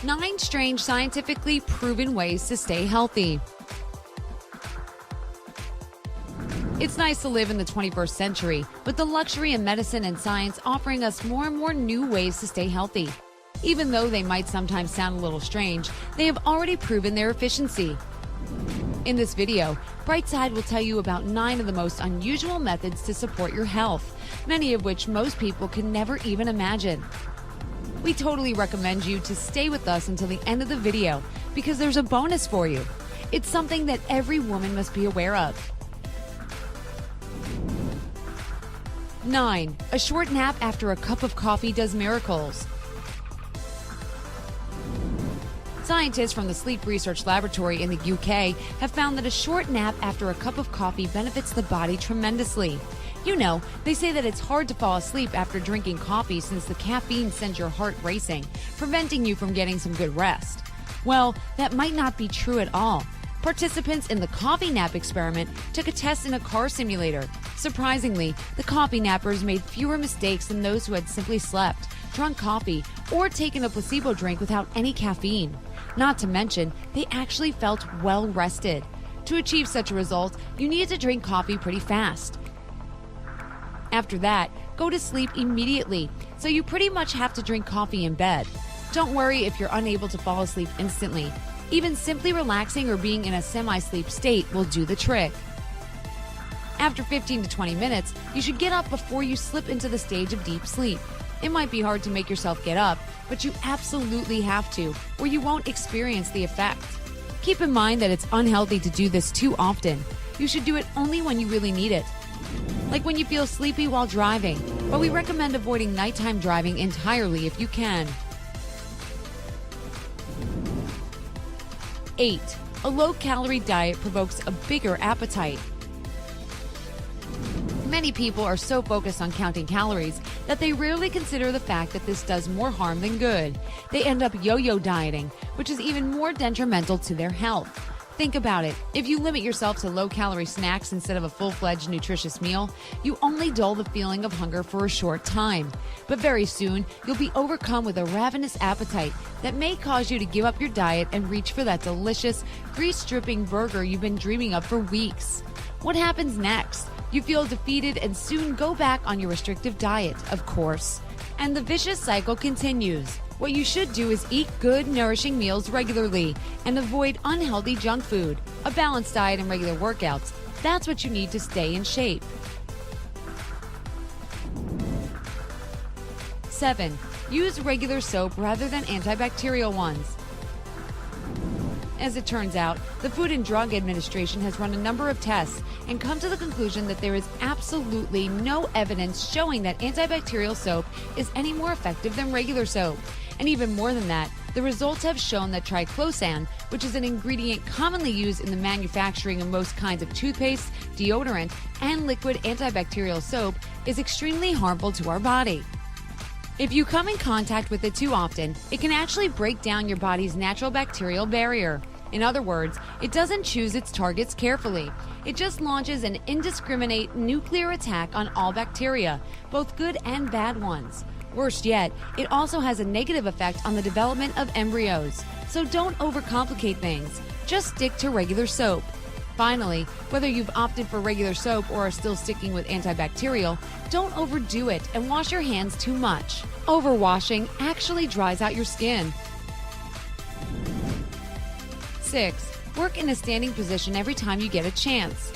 Nine strange scientifically proven ways to stay healthy. It's nice to live in the 21st century, with the luxury of medicine and science offering us more and more new ways to stay healthy. Even though they might sometimes sound a little strange, they have already proven their efficiency. In this video, Brightside will tell you about 9 of the most unusual methods to support your health, many of which most people can never even imagine. We totally recommend you to stay with us until the end of the video because there's a bonus for you. It's something that every woman must be aware of. 9. A short nap after a cup of coffee does miracles. Scientists from the Sleep Research Laboratory in the UK have found that a short nap after a cup of coffee benefits the body tremendously. You know, they say that it's hard to fall asleep after drinking coffee since the caffeine sends your heart racing, preventing you from getting some good rest. Well, that might not be true at all. Participants in the coffee nap experiment took a test in a car simulator. Surprisingly, the coffee nappers made fewer mistakes than those who had simply slept, drunk coffee, or taken a placebo drink without any caffeine. Not to mention, they actually felt well rested. To achieve such a result, you need to drink coffee pretty fast. After that, go to sleep immediately, so you pretty much have to drink coffee in bed. Don't worry if you're unable to fall asleep instantly. Even simply relaxing or being in a semi-sleep state will do the trick. After 15 to 20 minutes, you should get up before you slip into the stage of deep sleep. It might be hard to make yourself get up, but you absolutely have to, or you won't experience the effect. Keep in mind that it's unhealthy to do this too often. You should do it only when you really need it, like when you feel sleepy while driving, but we recommend avoiding nighttime driving entirely if you can. 8. A low-calorie diet provokes a bigger appetite. Many people are so focused on counting calories that they rarely consider the fact that this does more harm than good. They end up yo-yo dieting, which is even more detrimental to their health. Think about it. If you limit yourself to low-calorie snacks instead of a full-fledged nutritious meal, you only dull the feeling of hunger for a short time. But very soon, you'll be overcome with a ravenous appetite that may cause you to give up your diet and reach for that delicious, grease-dripping burger you've been dreaming of for weeks. What happens next? You feel defeated and soon go back on your restrictive diet, of course. And the vicious cycle continues. What you should do is eat good, nourishing meals regularly and avoid unhealthy junk food. A balanced diet and regular workouts, that's what you need to stay in shape. 7. Use regular soap rather than antibacterial ones. As it turns out, the Food and Drug Administration has run a number of tests and come to the conclusion that there is absolutely no evidence showing that antibacterial soap is any more effective than regular soap. And even more than that, the results have shown that triclosan, which is an ingredient commonly used in the manufacturing of most kinds of toothpaste, deodorant, and liquid antibacterial soap, is extremely harmful to our body. If you come in contact with it too often, it can actually break down your body's natural bacterial barrier. In other words, it doesn't choose its targets carefully. It just launches an indiscriminate nuclear attack on all bacteria, both good and bad ones. Worst yet, it also has a negative effect on the development of embryos. So don't overcomplicate things. Just stick to regular soap. Finally, whether you've opted for regular soap or are still sticking with antibacterial, don't overdo it and wash your hands too much. Overwashing actually dries out your skin. 6. Work in a standing position every time you get a chance.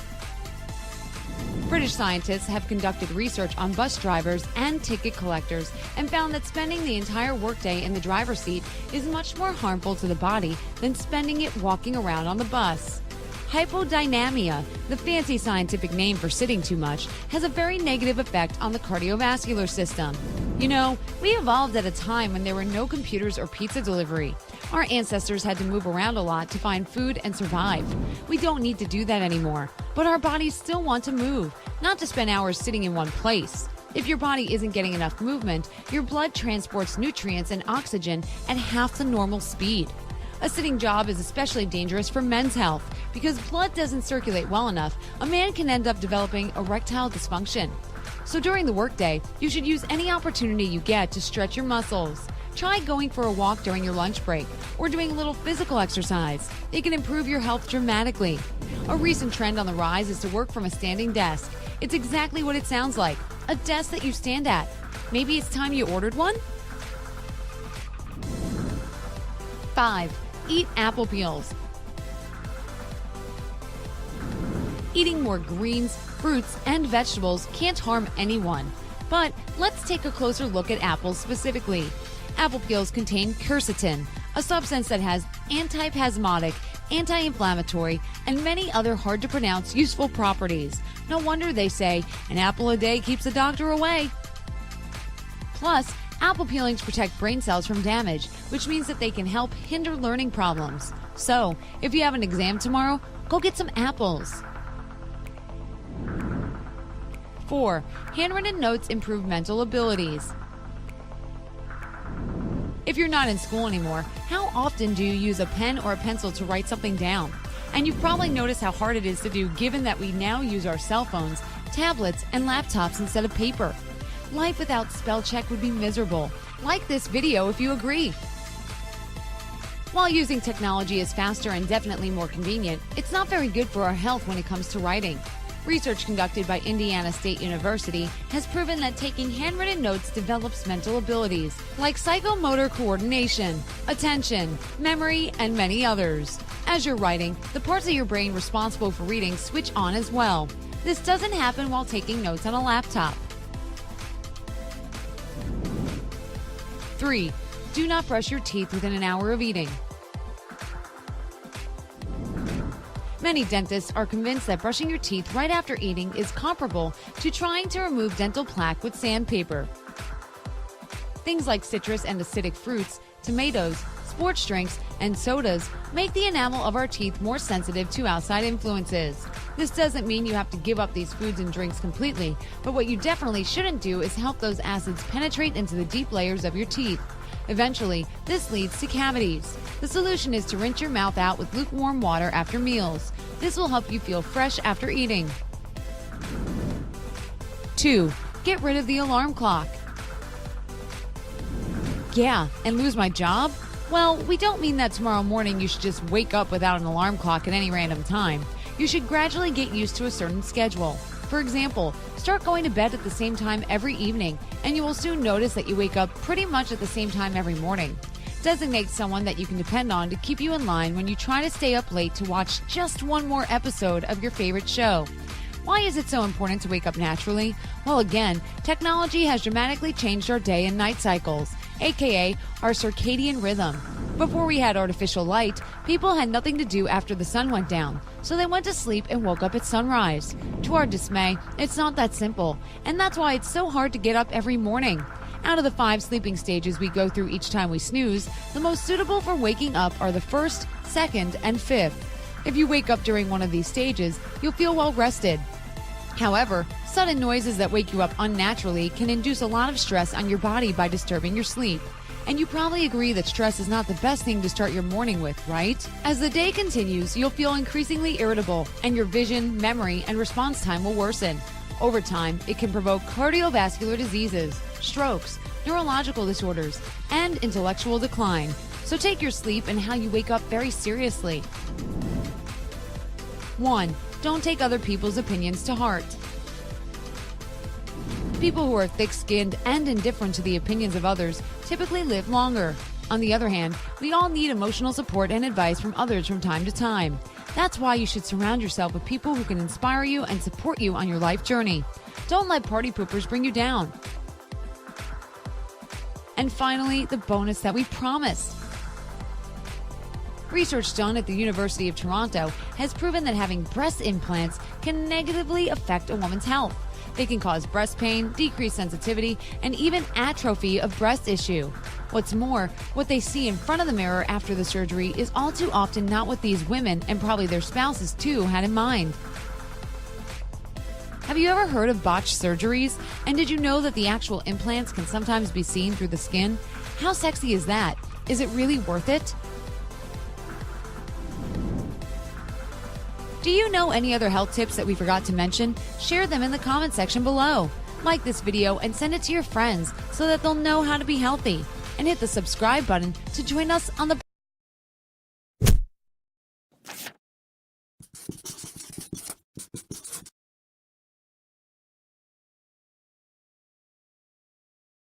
British scientists have conducted research on bus drivers and ticket collectors and found that spending the entire workday in the driver's seat is much more harmful to the body than spending it walking around on the bus. Hypodynamia, the fancy scientific name for sitting too much, has a very negative effect on the cardiovascular system. You know, we evolved at a time when there were no computers or pizza delivery. Our ancestors had to move around a lot to find food and survive. We don't need to do that anymore, but our bodies still want to move, not to spend hours sitting in one place. If your body isn't getting enough movement, your blood transports nutrients and oxygen at half the normal speed. A sitting job is especially dangerous for men's health because blood doesn't circulate well enough. A man can end up developing erectile dysfunction. So during the workday, you should use any opportunity you get to stretch your muscles. Try going for a walk during your lunch break or doing a little physical exercise. It can improve your health dramatically. A recent trend on the rise is to work from a standing desk. It's exactly what it sounds like, a desk that you stand at. Maybe it's time you ordered one? 5. Eat apple peels. Eating more greens, fruits, and vegetables can't harm anyone. But let's take a closer look at apples specifically. Apple peels contain quercetin, a substance that has antispasmodic, anti-inflammatory, and many other hard-to-pronounce useful properties. No wonder they say, an apple a day keeps the doctor away. Plus, apple peelings protect brain cells from damage, which means that they can help hinder learning problems. So, if you have an exam tomorrow, go get some apples. 4. Handwritten notes improve mental abilities. If you're not in school anymore, how often do you use a pen or a pencil to write something down? And you've probably noticed how hard it is to do given that we now use our cell phones, tablets, and laptops instead of paper. Life without spell check would be miserable. Like this video if you agree. While using technology is faster and definitely more convenient, it's not very good for our health when it comes to writing. Research conducted by Indiana State University has proven that taking handwritten notes develops mental abilities like psychomotor coordination, attention, memory, and many others. As you're writing, the parts of your brain responsible for reading switch on as well. This doesn't happen while taking notes on a laptop. 3. Do not brush your teeth within an hour of eating. Many dentists are convinced that brushing your teeth right after eating is comparable to trying to remove dental plaque with sandpaper. Things like citrus and acidic fruits, tomatoes, sports drinks, and sodas make the enamel of our teeth more sensitive to outside influences. This doesn't mean you have to give up these foods and drinks completely, but what you definitely shouldn't do is help those acids penetrate into the deep layers of your teeth. Eventually, this leads to cavities. The solution is to rinse your mouth out with lukewarm water after meals. This will help you feel fresh after eating. 2. Get rid of the alarm clock. Yeah, and lose my job? Well, we don't mean that tomorrow morning you should just wake up without an alarm clock at any random time. You should gradually get used to a certain schedule. For example, start going to bed at the same time every evening, and you will soon notice that you wake up pretty much at the same time every morning. Designate someone that you can depend on to keep you in line when you try to stay up late to watch just one more episode of your favorite show. Why is it so important to wake up naturally? Well, again, technology has dramatically changed our day and night cycles, aka our circadian rhythm. Before we had artificial light, people had nothing to do after the sun went down, so they went to sleep and woke up at sunrise. To our dismay, it's not that simple, and that's why it's so hard to get up every morning. Out of the 5 sleeping stages we go through each time we snooze, the most suitable for waking up are the 1st, 2nd, and 5th. If you wake up during one of these stages, you'll feel well rested. However, sudden noises that wake you up unnaturally can induce a lot of stress on your body by disturbing your sleep. And you probably agree that stress is not the best thing to start your morning with, right? As the day continues, you'll feel increasingly irritable, and your vision, memory, and response time will worsen. Over time, it can provoke cardiovascular diseases, strokes, neurological disorders, and intellectual decline. So take your sleep and how you wake up very seriously. 1. Don't take other people's opinions to heart. People who are thick-skinned and indifferent to the opinions of others typically live longer. On the other hand, we all need emotional support and advice from others from time to time. That's why you should surround yourself with people who can inspire you and support you on your life journey. Don't let party poopers bring you down. And finally, the bonus that we promised. Research done at the University of Toronto has proven that having breast implants can negatively affect a woman's health. They can cause breast pain, decreased sensitivity, and even atrophy of breast tissue. What's more, what they see in front of the mirror after the surgery is all too often not what these women, and probably their spouses too, had in mind. Have you ever heard of botched surgeries? And did you know that the actual implants can sometimes be seen through the skin? How sexy is that? Is it really worth it? Do you know any other health tips that we forgot to mention? Share them in the comment section below. Like this video and send it to your friends so that they'll know how to be healthy. And hit the subscribe button to join us on the